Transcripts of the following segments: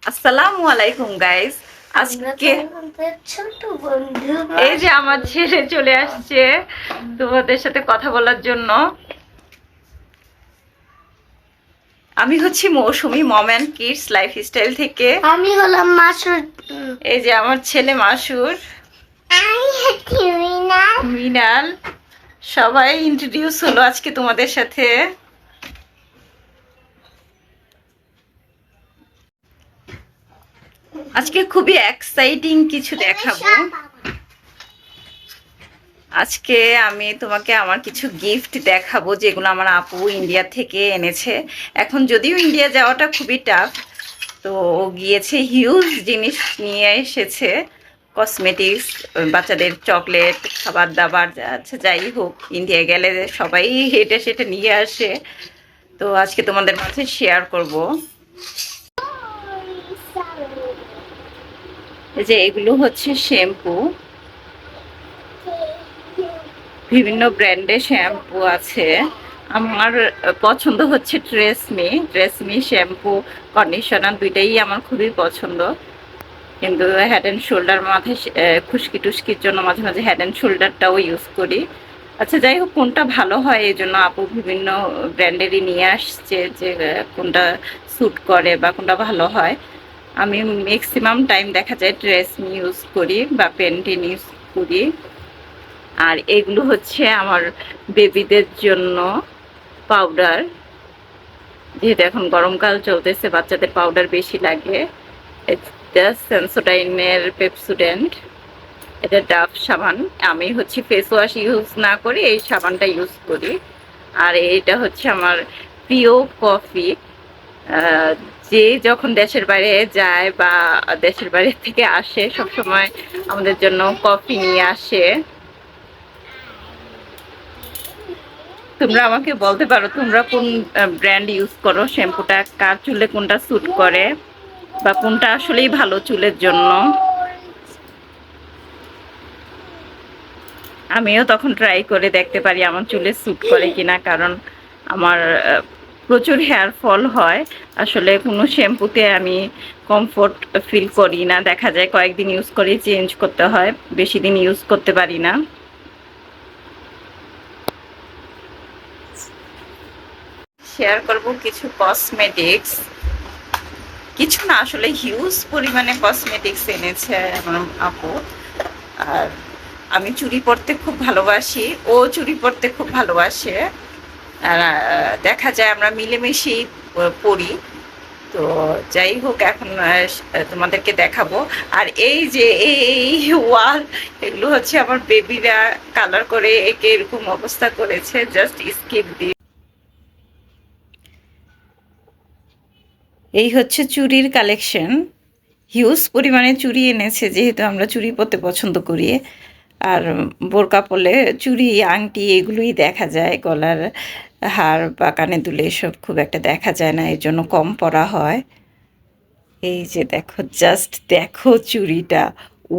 আসসালামু আলাইকুম গাইস। আজকে ছোট বন্ধু এই যে আমার ছেলে চলে আসছে তোমাদের সাথে কথা বলার জন্য। আমি হচ্ছি মৌসুমী, মম অ্যান্ড কিডস লাইফস্টাইল থেকে। আমি হলাম মাসুর। এই যে আমার ছেলে মাসুর, আমি হচ্ছি মিনাল। মিনাল। সবাই ইন্ট্রোডিউস হলো আজকে তোমাদের সাথে। আজকে খুবই এক্সাইটিং কিছু দেখাবো। আজকে আমি তোমাকে আমার কিছু গিফট দেখাবো যেগুলো আমার আপু ইন্ডিয়া থেকে এনেছে। এখন যদিও ইন্ডিয়া যাওয়াটা খুবই টাফ, তো ও গিয়েছে, হিউজ জিনিস নিয়ে এসেছে। কসমেটিক্স, বাচ্চাদের চকলেট, খাবার দাবার, আচ্ছা যাই হোক, ইন্ডিয়া গেলে সবাই এটা সেটা নিয়ে আসে। তো আজকে তোমাদের মাঝে শেয়ার করব। এই যে এগুলো হচ্ছে শ্যাম্পু, বিভিন্ন ব্র্যান্ডের শ্যাম্পু আছে। আমার পছন্দ হচ্ছে ট্রেসমি শ্যাম্পু, কন্ডিশনার দুইটাই আমার খুবই পছন্দ। কিন্তু হেড অ্যান্ড শোল্ডার, মাথায় খুশকি টুস্কির জন্য মাঝে মাঝে হেড অ্যান্ড শোল্ডারটাও ইউজ করি। আচ্ছা যাই হোক, কোনটা ভালো হয় এই জন্য আপু বিভিন্ন ব্র্যান্ডেরই নিয়ে আসছে যে কোনটা স্যুট করে বা কোনটা ভালো হয়। আমি ম্যাক্সিমাম টাইম দেখা যায় ট্রেসমি ইউজ করি বা পেন্টিন ইউজ করি। আর এগুলো হচ্ছে আমার বেবিদের জন্য পাউডার, যেহেতু এখন গরমকাল চলতেছে বাচ্চাদের পাউডার বেশি লাগে। এটা সেন্সোডাইনের পেপসুডেন্ট, এটা ডাভ সাবান। আমি হচ্ছে ফেস ওয়াশ ইউজ না করি, এই সাবানটা ইউজ করি। আর এটা হচ্ছে আমার প্রিয় কফি। যে যখন দেশের বাইরে যায় বা দেশের বাইরে থেকে আসে সবসময় আমাদের জন্য কফি নিয়ে আসে। তোমরা আমাকে বলতে পারো তোমরা কোন ব্র্যান্ড ইউজ করো, শ্যাম্পুটা কার চুলে কোনটা স্যুট করে বা কোনটা আসলেই ভালো চুলের জন্য। আমিও তখন ট্রাই করে দেখতে পারি আমার চুলে স্যুট করে কিনা, কারণ আমার প্রচুর হেয়ার ফল হয়। আসলে কোনো শ্যাম্পুতে আমি কমফোর্ট ফিল করি না, দেখা যায় কয়েকদিন ইউজ করে চেঞ্জ করতে হয়, বেশি দিন ইউজ করতে পারি না। শেয়ার করব কিছু কসমেটিক্স, কিছু না আসলে হিউজ পরিমাণে কসমেটিক্স এনেছে আমার আপু। আর আমি চুড়ি পরতে খুব ভালোবাসি, ও চুড়ি পরতে খুব ভালোবাসে। আর দেখা যায় আমরা মিলেমিশেই পড়ি। তো যাই হোক, এখন তোমাদেরকে দেখাবো। আর এই যে এই ওয়াল, এগুলো হচ্ছে আমার বেবিরা কালার করে একে এরকম অবস্থা করেছে, জাস্ট স্কিপ দিয়ে। এই হচ্ছে চুড়ির কালেকশন, হিউজ পরিমাণে চুড়ি এনেছে যেহেতু আমরা চুড়ি পরতে পছন্দ করি। আর বোরকা পরলে চুড়ি, আংটি এগুলোই দেখা যায়, গলার হার বা কানে দুলে এসব খুব একটা দেখা যায় না, এর জন্য কম পরা হয়। এই যে দেখো, জাস্ট দেখো চুড়িটা,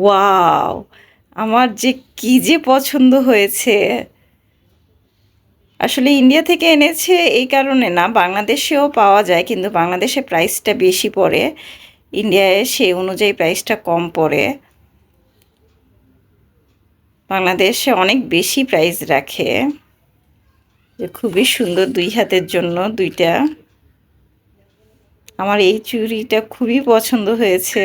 ওয়াও! আমার যে কি যে পছন্দ হয়েছে। আসলে ইন্ডিয়া থেকে এনেছে এই কারণে না, বাংলাদেশেও পাওয়া যায় কিন্তু বাংলাদেশে প্রাইসটা বেশি পড়ে, ইন্ডিয়ায় সেই অনুযায়ী প্রাইসটা কম পড়ে। বাংলাদেশে অনেক বেশি প্রাইস রাখে। যে খুবই সুন্দর, দুই হাতের জন্য দুইটা। আমার এই চুড়িটা খুবই পছন্দ হয়েছে।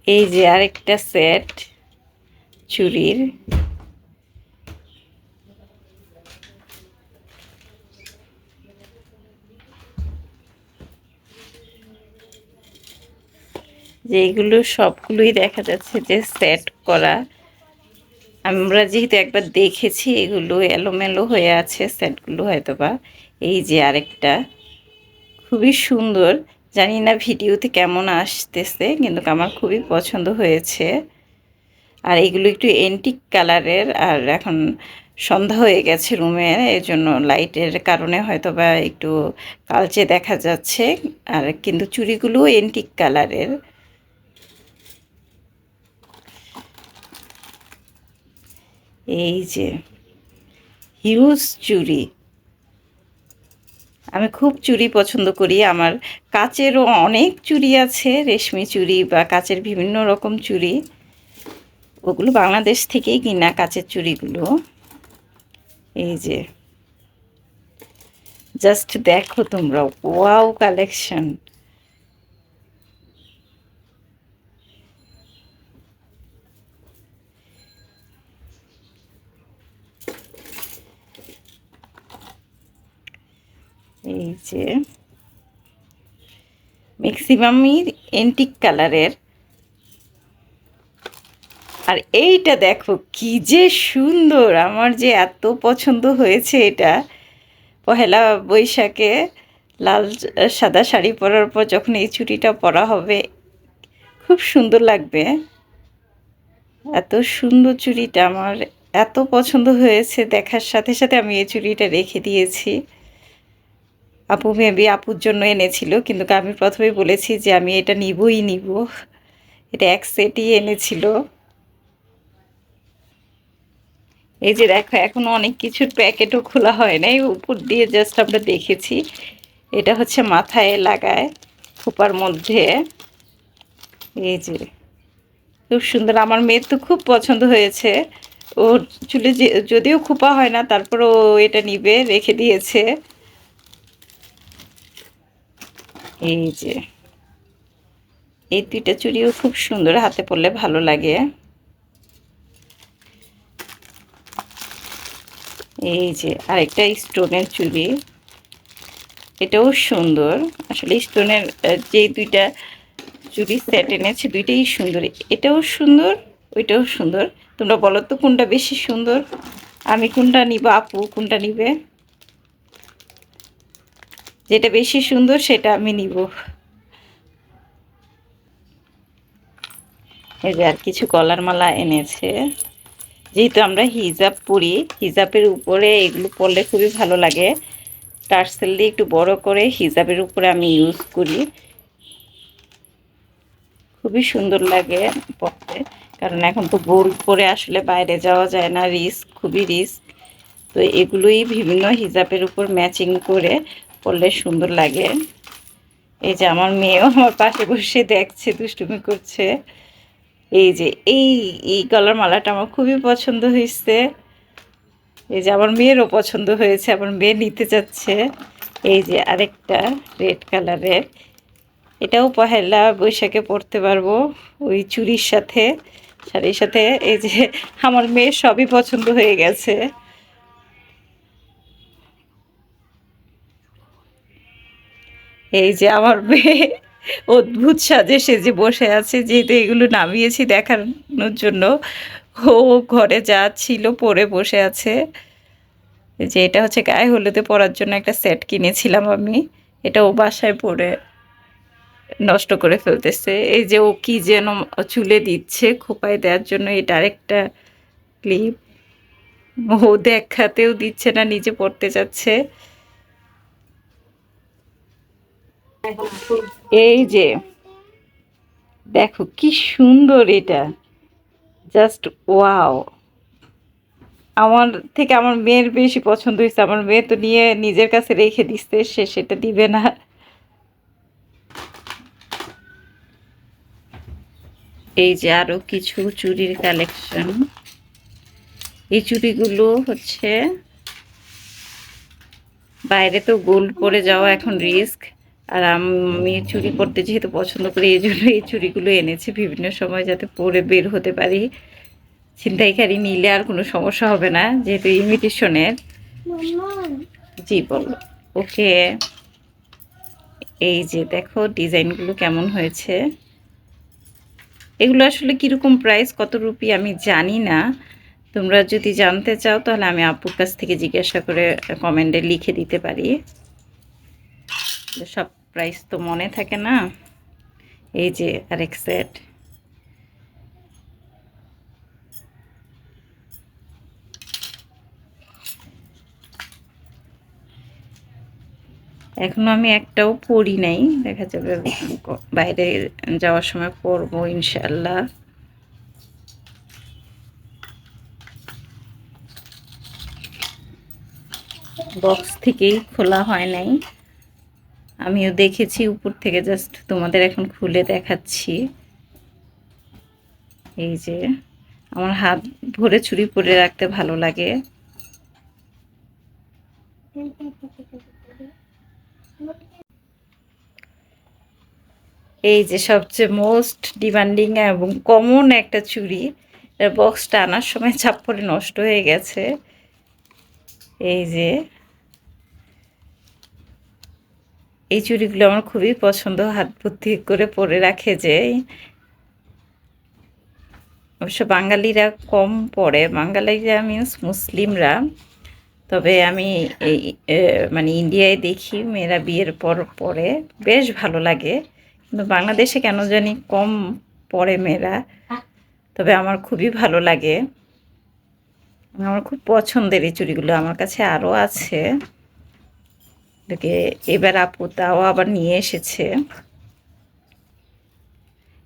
এই যে আরেকটা সেট চুড়ির, যে এগুলো সবগুলোই দেখা যাচ্ছে যে সেট করা। আমরা যেহেতু একবার দেখেছি, এগুলো এলোমেলো হয়ে আছে সেটগুলো হয়তোবা। এই যে আরেকটা খুবই সুন্দর, জানি না ভিডিওতে কেমন আসতেছে কিন্তু আমার খুবই পছন্দ হয়েছে। আর এগুলো একটু এন্টিক কালারের, আর এখন সন্ধ্যা হয়ে গেছে রুমে, এর জন্য লাইটের কারণে হয়তোবা একটু কালচে দেখা যাচ্ছে। আর কিন্তু চুড়িগুলো এন্টিক কালারের। এই যে হিউজ চুড়ি, আমি খুব চুড়ি পছন্দ করি। আমার কাচেরও অনেক চুড়ি আছে, রেশমি চুড়ি বা কাচের বিভিন্ন রকম চুড়ি। ওগুলো বাংলাদেশ থেকেই কিনা কাচের চুড়িগুলো। এই যে জাস্ট দেখো তোমরা, ওয়াও কালেকশন। এই যে ম্যাক্সিমামই এন্টিক কালারের। আর এইটা দেখো কি যে সুন্দর, আমার যে এত পছন্দ হয়েছে এটা। পহেলা বৈশাখে লাল সাদা শাড়ি পরার পর যখন এই চুড়িটা পরা হবে খুব সুন্দর লাগবে। এত সুন্দর চুড়িটা আমার এত পছন্দ হয়েছে, দেখার সাথে সাথে আমি এই চুড়িটা রেখে দিয়েছি। আপু মেবি আপুর জন্য এনেছিল, কিন্তু আমি প্রথমেই বলেছি যে আমি এটা নিবই নিব। এটা এক সেটই এনেছিল। এই যে দেখো এখনো অনেক কিছুর প্যাকেটও খোলা হয় নাই, উপর দিয়ে জাস্ট আমরা দেখেছি। এটা হচ্ছে মাথায় লাগায় খোপার মধ্যে। এই যে খুব সুন্দর, আমার মেয়ের তো খুব পছন্দ হয়েছে। ওর চুলে যদিও খোপা হয় না, তারপর ও এটা নিবে, রেখে দিয়েছে। এই যে এই দুইটা চুড়িও খুব সুন্দর, হাতে পরলে ভালো লাগে। এই যে আরেকটা স্টোনের চুড়ি, এটাও সুন্দর। আসলে স্টোনের যে দুইটা চুড়ি সেট এনেছে দুইটাই সুন্দর, এটাও সুন্দর ওইটাও সুন্দর। তোমরা বলো তো কোনটা বেশি সুন্দর, আমি কোনটা নিব, আপু কোনটা নিবে? যেটা বেশি সুন্দর সেটা আমি নিব। এই যে আর কিছু গলার মালা এনেছে। যেহেতু আমরা হিজাব পরি, হিজাবের উপরে এগুলো পরলে খুবই ভালো লাগে। টার্সেল দিয়ে একটু বড় করে হিজাবের উপরে আমি ইউজ করি, খুবই সুন্দর লাগে পরতে। কারণ এখন তো গোল্ড পরে আসলে বাইরে যাওয়া যায় না, রিস্ক, খুবই রিস্ক। তো এগুলোই বিভিন্ন হিজাবের উপর ম্যাচিং করে পরলে সুন্দর লাগে। এই যে আমার মেয়েও আমার পাশে বসে দেখছে, দুষ্টুমি করছে। এই যে এই গলার মালাটা আমার খুবই পছন্দ হয়েছে। এই যে আমার মেয়েরও পছন্দ হয়েছে, আমার মেয়ে নিতে যাচ্ছে। এই যে আরেকটা রেড কালারের, এটাও পহেলা বৈশাখে পরতে পারবো ওই চুড়ির সাথে, শাড়ির সাথে। এই যে আমার মেয়ের সবই পছন্দ হয়ে গেছে। এই যে আমার মেয়ে অদ্ভুত সাজে সেজে বসে আছে, যেহেতু এগুলো নামিয়েছি দেখানোর জন্য। ও ঘরে যা ছিল পরে বসে আছে। যে এটা হচ্ছে গায়ে হলুদে পরার জন্য একটা সেট কিনেছিলাম আমি, এটা ও বাসায় পরে নষ্ট করে ফেলতেছে। এই যে ও কি যেন চুলে দিচ্ছে খোপায় দেওয়ার জন্য, এটা আরেকটা ক্লিপ। ও দেখাতেও দিচ্ছে না, নিজে পড়তে যাচ্ছে। এই যে দেখো কি সুন্দর এটা, জাস্ট ওয়াও। আমার থেকে আমার মেয়ের বেশি পছন্দ হয়েছে। আমার মেয়ে তো নিয়ে নিজের কাছে রেখে দিচ্ছে, সে সেটা দিবে না। এই যে আরো কিছু চুড়ির কালেকশন। এই চুড়িগুলো হচ্ছে, বাইরে তো গোল্ড পরে যাওয়া এখন রিস্ক, আর আমি চুড়ি পরতে যেহেতু পছন্দ করি এই জন্য এই চুড়িগুলো এনেছি, বিভিন্ন সময় যাতে পরে বের হতে পারি। ছিনতাইকারী নিলে আর কোনো সমস্যা হবে না, যেহেতু ইমিটেশনের। জি বলো। ওকে। এই যে দেখো ডিজাইনগুলো কেমন হয়েছে। এগুলো আসলে কীরকম প্রাইস, কত রুপি আমি জানি না। তোমরা যদি জানতে চাও তাহলে আমি আপুর কাছ থেকে জিজ্ঞাসা করে কমেন্টে লিখে দিতে পারি। সব প্রাইস তো মনে থাকে না। এই যে আরেক সেট। এখনো আমি একটাও পরি নাই, দেখা যাবে বাইরে যাওয়ার সময় পরবো ইনশাল্লাহ। বক্স থেকেই খোলা হয় নাই। আমিও দেখেছি উপর থেকে, জাস্ট তোমাদের এখন খুলে দেখাচ্ছি। এই যে আমার হাত ভরে চুড়ি পরে রাখতে ভালো লাগে। এই যে সবচেয়ে মোস্ট ডিমান্ডিং এবং কমন একটা চুড়ি, এর বক্সটা আনার সময় চাপ পড়ে নষ্ট হয়ে গেছে। এই যে এই চুড়িগুলো আমার খুবই পছন্দ, হাত ভর্তি করে পরে রাখে যে। অবশ্য বাঙালিরা কম পরে, বাঙালিরা মিন্স মুসলিমরা। তবে আমি এই মানে ইন্ডিয়ায় দেখি মেয়েরা বিয়ের পর পরে, বেশ ভালো লাগে। কিন্তু বাংলাদেশে কেন জানি কম পরে মেয়েরা। তবে আমার খুবই ভালো লাগে, আমার খুব পছন্দের এই চুড়িগুলো। আমার কাছে আরও আছে, এটাকে এবার আপু তাও আবার নিয়ে এসেছে।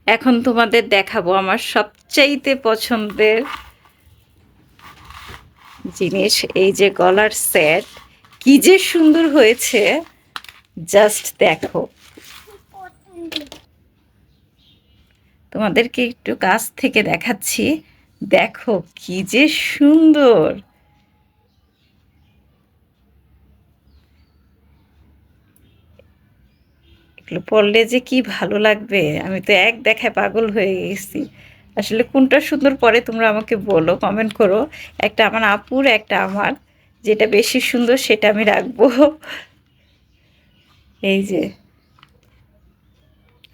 এখন তোমাদের দেখাবো আমার সবচাইতে পছন্দের জিনিস, এই যে গলার সেট। কি যে সুন্দর হয়েছে, জাস্ট দেখো। তোমাদেরকে একটু কাছ থেকে দেখাচ্ছি, দেখো কি যে সুন্দর। এগুলো পরলে যে কি ভালো লাগবে, আমি তো এক দেখায় পাগল হয়ে গেছি। আসলে কোনটা সুন্দর পরে তোমরা আমাকে বলো, কমেন্ট করো। একটা আমার আপুর, একটা আমার, যেটা বেশি সুন্দর সেটা আমি রাখবো। এই যে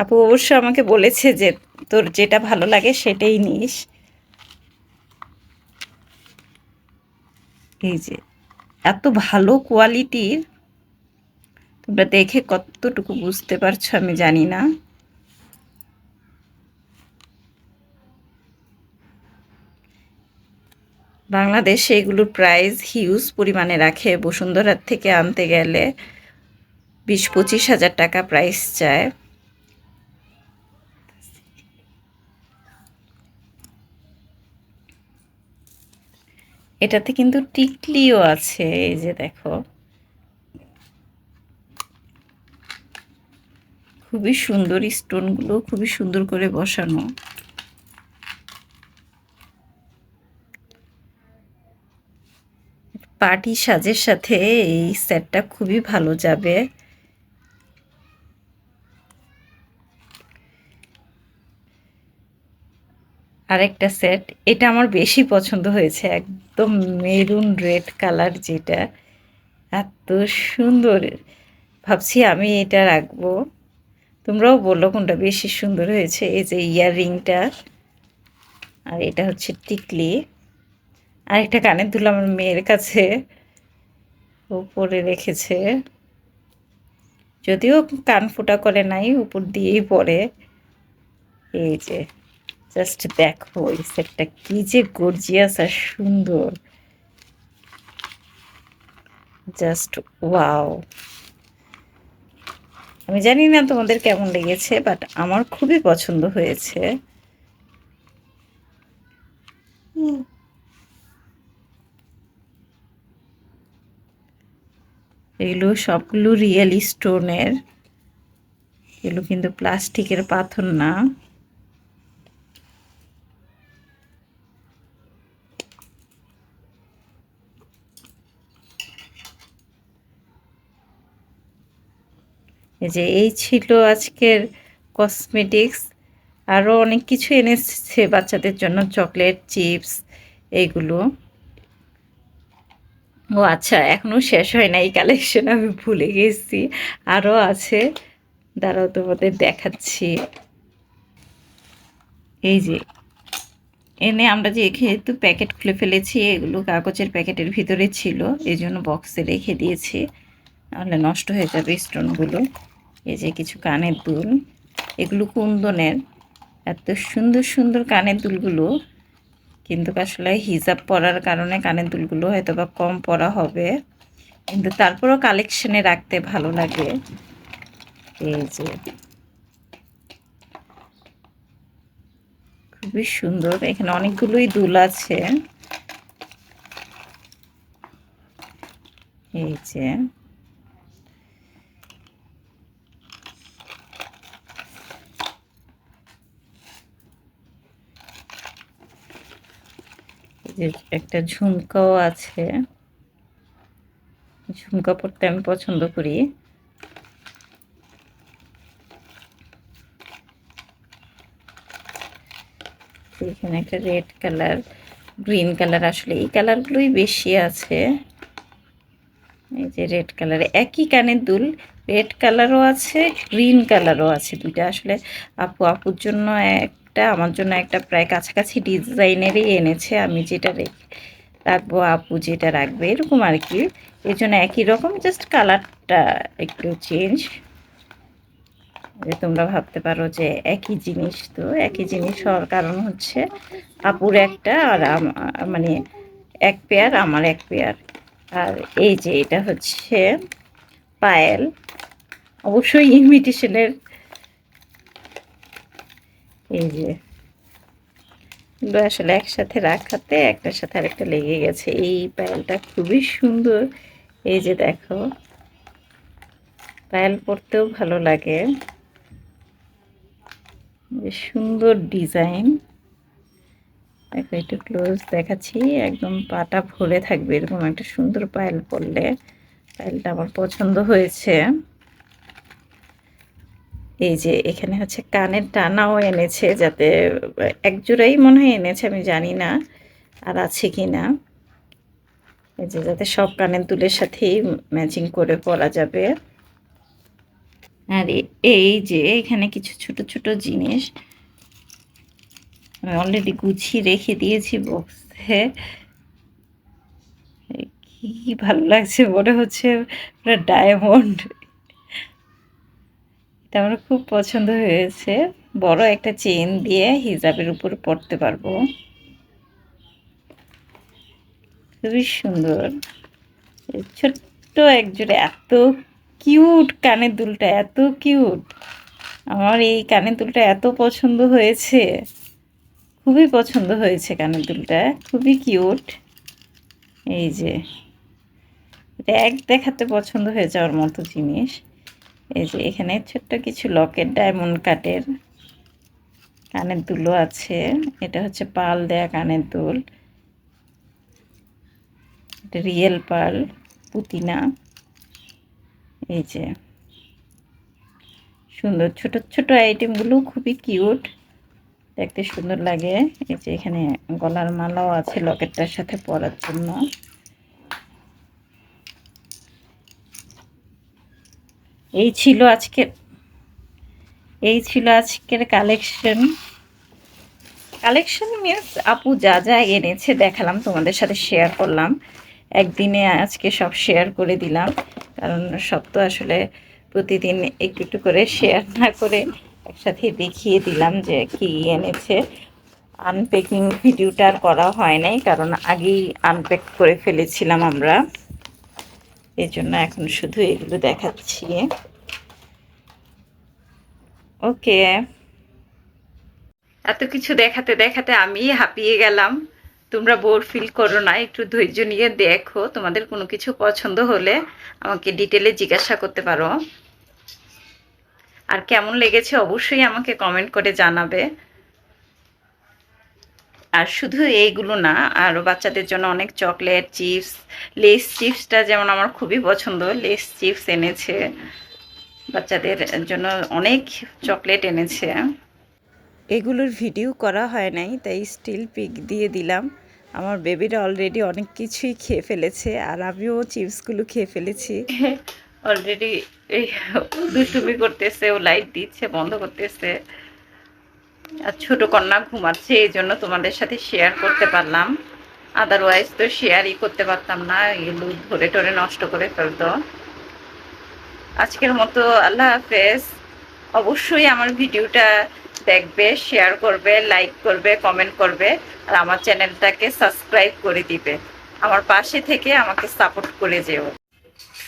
আপু অবশ্য আমাকে বলেছে যে তোর যেটা ভালো লাগে সেটাই নিস। এই যে এত ভালো কোয়ালিটির, তোমরা দেখে কতটুকু বুঝতে পারছো আমি জানি না। বাংলাদেশে এগুলোর প্রাইস হিউজ পরিমাণে রাখে, বসুন্ধরার থেকে আনতে গেলে 20-25 হাজার টাকা প্রাইস চায়। এটাতে কিন্তু টিকলিও আছে, এই যে দেখো, খুবই সুন্দর, স্টোনগুলো খুবই সুন্দর করে বসানো। পার্টি সাজের সাথে এই সেটটা খুবই ভালো যাবে। আরেকটা সেট, এটা আমার বেশি পছন্দ হয়েছে, একদম মেরুন রেড কালার, যেটা এত সুন্দর। ভাবছি আমি এটা রাখবো, তোমরাও বললো কোনটা বেশি সুন্দর হয়েছে। এই যে ইয়াররিংটা, আর এটা হচ্ছে টিকলি। আরেকটা কানের দুল আমার মেয়ের কাছে, ও পরে রেখেছে, যদিও কান ফোঁটা করে নাই, উপর দিয়েই পরে। এই যে জাস্ট দেখো এই সেটটা কি যে গর্জিয়াস আর সুন্দর, জাস্ট ওয়াও। আমি জানি না তোমাদের কেমন লেগেছে, বাট আমার খুবই পছন্দ হয়েছে। এগুলো সবগুলো রিয়েল স্টোনের, এগুলো কিন্তু প্লাস্টিকের পাথর না। এই যে এই ছিল আজকের কসমেটিক্স। আরও অনেক কিছু এনেছে বাচ্চাদের জন্য, চকলেট, চিপস, এইগুলো। ও আচ্ছা, এখনও শেষ হয় না এই কালেকশন, আমি ভুলে গেছি, আরও আছে, দাঁড়াও তোমাদের দেখাচ্ছি। এই যে এনে আমরা যে যেহেতু প্যাকেট খুলে ফেলেছি, এগুলো কাগজের প্যাকেটের ভিতরে ছিল, এই জন্য বক্সে রেখে দিয়েছি, নাহলে নষ্ট হয়ে যাবে স্টোনগুলো। এই যে কিছু কানের দুল, এগুলো কুন্দনের, এত সুন্দর সুন্দর কানের দুলগুলো। কিন্তু আসলে হিজাব পরার কারণে কানের দুলগুলো হয়তো বা কম পরা হবে, কিন্তু তারপরও কালেকশনে রাখতে ভালো লাগে। এই যে খুবই সুন্দর, এখানে অনেকগুলোই দুল আছে। এই যে যে একটা ঝুমকাও আছে, ঝুমকা পরতে আমি পছন্দ করি। এখানে একটা রেড কালার, গ্রিন কালার, আসলে এই কালারগুলোই বেশি আছে। এই যে রেড কালারে একই কানের দুল, রেড কালারও আছে, গ্রিন কালারও আছে, দুইটা আসলে আপুর জন্য একটা, আমার জন্য একটা, প্রায় কাছাকাছি ডিজাইনেরই এনেছে। আমি যেটা রাখবো আপু যেটা রাখবে, এরকম আর কি। এই জন্য একই রকম, জাস্ট কালারটা একটু চেঞ্জ। যে তোমরা ভাবতে পারো যে একই জিনিস, তো একই জিনিস হওয়ার কারণ হচ্ছে আপুর একটা আর মানে এক পেয়ার, আমার এক পেয়ার। আর এই যে এটা হচ্ছে পায়েল, অবশ্যই ইমিটেশনের। এই যে এগুলো আসলে একসাথে রাখাতে একটার সাথে আরেকটা লেগে গেছে। এই পায়েলটা খুবই সুন্দর। এই যে দেখো, পায়েল পরতেও ভালো লাগে, বেশ সুন্দর ডিজাইন। দেখো একটু ক্লোজ দেখাচ্ছি, একদম পাটা ভরে থাকবে এরকম একটা সুন্দর পায়েল পরলে। পায়েলটা আমার পছন্দ হয়েছে। এই যে এখানে হচ্ছে কানের টানাও এনেছে, যাতে এক জোড়াই মনে হয় এনেছে, আমি জানি না আর আছে কি না। এই যে যাতে সব কানের দুলের সাথেই ম্যাচিং করে পরা যাবে। আর এই যে এখানে কিছু ছোট ছোট জিনিস আমি অলরেডি গুছিয়ে রেখে দিয়েছি বক্সে। কি ভালো লাগছে, মনে হচ্ছে পুরো ডায়মন্ড। এটা আমার খুব পছন্দ হয়েছে। বড় একটা চেন দিয়ে হিজাবের উপর পরতে পারবো, খুবই সুন্দর। ছোট্ট একজোড়ে এত কিউট কানের দুলটা, এত কিউট। আমার এই কানের দুলটা এত পছন্দ হয়েছে, খুবই পছন্দ হয়েছে কানের দুলটা, খুবই কিউট। এই যে এটা এক দেখাতে পছন্দ হয়ে যাওয়ার মতো জিনিস। এই যে এখানে ছোট্ট কিছু লকেট, ডায়মন্ড কাটের কানের দুলও আছে। এটা হচ্ছে পাল দেয়া কানের দুল, এটা রিয়েল পার্ল, পুতিনা। এই যে সুন্দর ছোট ছোট আইটেমগুলো খুবই কিউট, দেখতে সুন্দর লাগে। এই যে এখানে গলার মালাও আছে লকেটটার সাথে পরার জন্য। এই ছিল আজকের কালেকশন মিনস আপু যা যা এনেছে দেখালাম, তোমাদের সাথে শেয়ার করলাম। একদিনে আজকে সব শেয়ার করে দিলাম, কারণ সব তো আসলে প্রতিদিন একটু একটু করে শেয়ার না করে একসাথে দেখিয়ে দিলাম যে কি এনেছে। আনপ্যাকিং ভিডিওটা আর করা হয় নাই, কারণ আগেই আনপ্যাক করে ফেলেছিলাম আমরা, এই জন্য এখন শুধু এগুলো দেখাচ্ছি। ওকে, এত কিছু দেখাতে দেখাতে আমি হাঁপিয়ে গেলাম। তোমরা বোর ফিল করো না, একটু ধৈর্য নিয়ে দেখো। তোমাদের কোনো কিছু পছন্দ হলে আমাকে ডিটেলে জিজ্ঞাসা করতে পারো। আর কেমন লেগেছে অবশ্যই আমাকে কমেন্ট করে জানাবে। আর শুধু এইগুলো না, আরও বাচ্চাদের জন্য অনেক চকলেট, চিপস, লেস চিপসটা যেমন আমার খুবই পছন্দ, লেস চিপস এনেছে। বাচ্চাদের জন্য অনেক চকলেট এনেছে। এগুলোর ভিডিও করা হয় নাই, তাই স্টিল পিক দিয়ে দিলাম। আমার বেবিরা অলরেডি অনেক কিছুই খেয়ে ফেলেছে, আর আমিও চিপসগুলো খেয়ে ফেলেছি। অলরেডি এই দুষ্টুমি করতেছে, ও লাইট দিচ্ছে, বন্ধ করতেছে। আর ছোট কন্যা ঘুমাচ্ছে, এই জন্য তোমাদের সাথে শেয়ার করতে পারলাম, আদারওয়াইজ তো শেয়ারই করতে পারতাম না, এগুলো ধরে টরে নষ্ট করে ফেলতো। আজকের মতো আল্লাহ হাফেজ। অবশ্যই আমার ভিডিওটা দেখবে, শেয়ার করবে, লাইক করবে, কমেন্ট করবে, আর আমার চ্যানেলটাকে সাবস্ক্রাইব করে দিবে। আমার পাশে থেকে আমাকে সাপোর্ট করে যেও।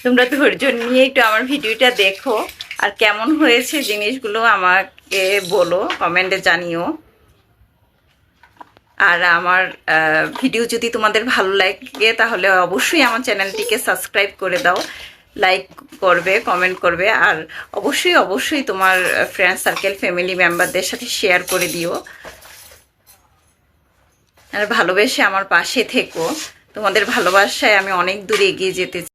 তোমরা ধৈর্য নিয়ে একটু আমার ভিডিওটা দেখো, আর কেমন হয়েছে জিনিসগুলো আমাকে বলো, কমেন্টে জানিও। আর আমার ভিডিও যদি তোমাদের ভালো লাগে তাহলে অবশ্যই আমার চ্যানেলটিকে সাবস্ক্রাইব করে দাও, লাইক করবে, কমেন্ট করবে, আর অবশ্যই অবশ্যই তোমার ফ্রেন্ড সার্কেল, ফ্যামিলি মেম্বারদের সাথে শেয়ার করে দিও। আর ভালোবেসে আমার পাশে থেকো। তোমাদের ভালোবাসায় আমি অনেক দূর এগিয়ে যেতে চাই।